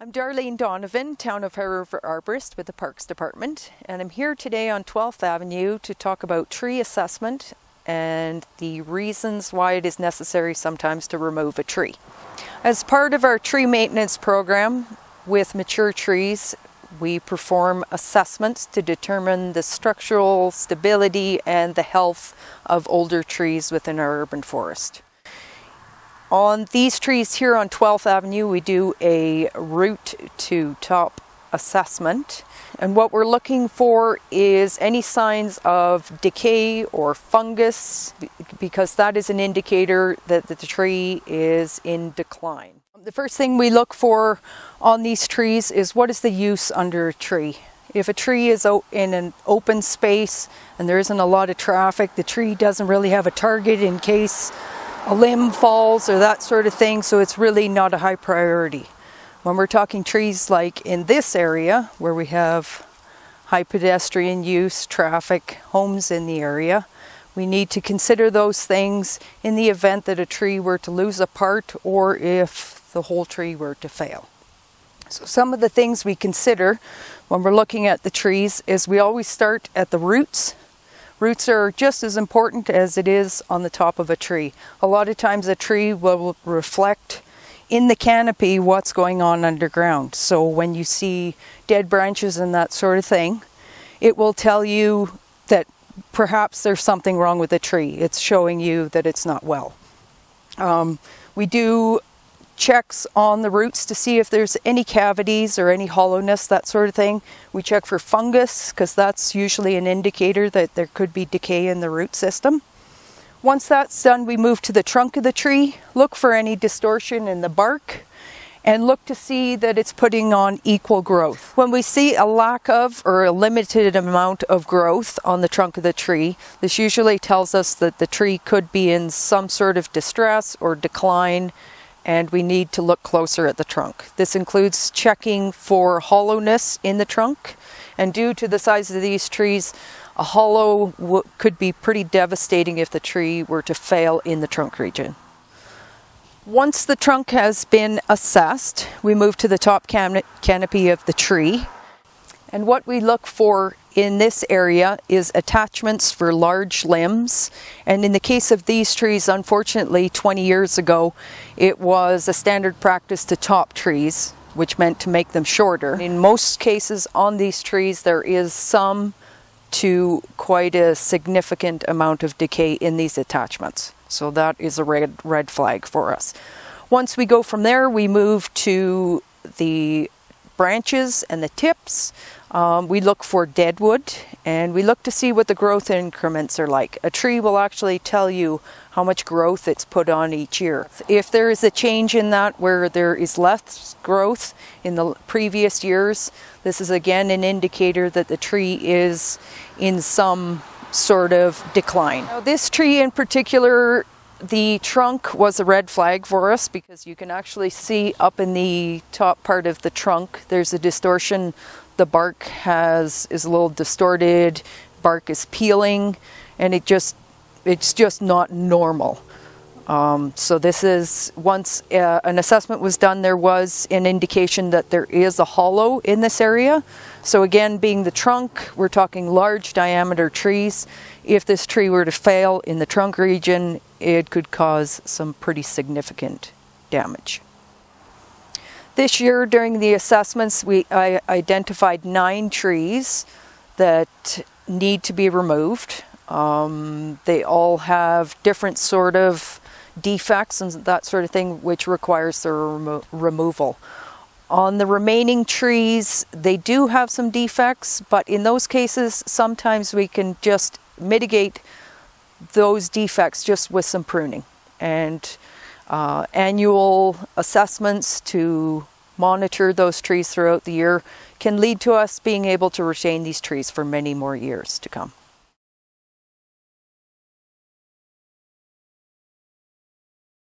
I'm Darlene Donovan, Town of High River Arborist with the Parks Department, and I'm here today on 12th Avenue to talk about tree assessment and the reasons why it is necessary sometimes to remove a tree. As part of our tree maintenance program with mature trees, we perform assessments to determine the structural stability and the health of older trees within our urban forest. On these trees here on 12th Avenue, we do a root to top assessment. And what we're looking for is any signs of decay or fungus, because that is an indicator that the tree is in decline. The first thing we look for on these trees is what is the use under a tree. If a tree is in an open space and there isn't a lot of traffic, the tree doesn't really have a target in case a limb falls or that sort of thing, so it's really not a high priority. When we're talking trees like in this area where we have high pedestrian use, traffic, homes in the area, we need to consider those things in the event that a tree were to lose a part or if the whole tree were to fail. So some of the things we consider when we're looking at the trees is we always start at the roots. Roots are just as important as it is on the top of a tree. A lot of times a tree will reflect in the canopy what's going on underground. So when you see dead branches and that sort of thing, it will tell you that perhaps there's something wrong with the tree. It's showing you that it's not well. We do checks on the roots to see if there's any cavities or any hollowness, that sort of thing. We check for fungus because that's usually an indicator that there could be decay in the root system. Once that's done, we move to the trunk of the tree, look for any distortion in the bark, and look to see that it's putting on equal growth. When we see a lack of or a limited amount of growth on the trunk of the tree, this usually tells us that the tree could be in some sort of distress or decline, and we need to look closer at the trunk. This includes checking for hollowness in the trunk, and due to the size of these trees, a hollow could be pretty devastating if the tree were to fail in the trunk region. Once the trunk has been assessed, we move to the top canopy of the tree. And what we look for in this area is attachments for large limbs. And in the case of these trees, unfortunately, 20 years ago, it was a standard practice to top trees, which meant to make them shorter. In most cases on these trees, there is some to quite a significant amount of decay in these attachments. So that is a red flag for us. Once we go from there, we move to the branches and the tips. We look for deadwood, and we look to see what the growth increments are like. A tree will actually tell you how much growth it's put on each year. If there is a change in that where there is less growth in the previous years, this is again an indicator that the tree is in some sort of decline. Now, this tree in particular, the trunk was a red flag for us because you can actually see up in the top part of the trunk there's a distortion. The bark is a little distorted, bark is peeling, and it's just not normal. So this is, once an assessment was done, there was an indication that there is a hollow in this area. So again, being the trunk, we're talking large diameter trees. If this tree were to fail in the trunk region, it could cause some pretty significant damage. This year during the assessments, I identified 9 trees that need to be removed. They all have different sort of defects and that sort of thing, which requires their removal. On the remaining trees, they do have some defects, but in those cases, sometimes we can just mitigate those defects just with some pruning. And annual assessments to monitor those trees throughout the year can lead to us being able to retain these trees for many more years to come.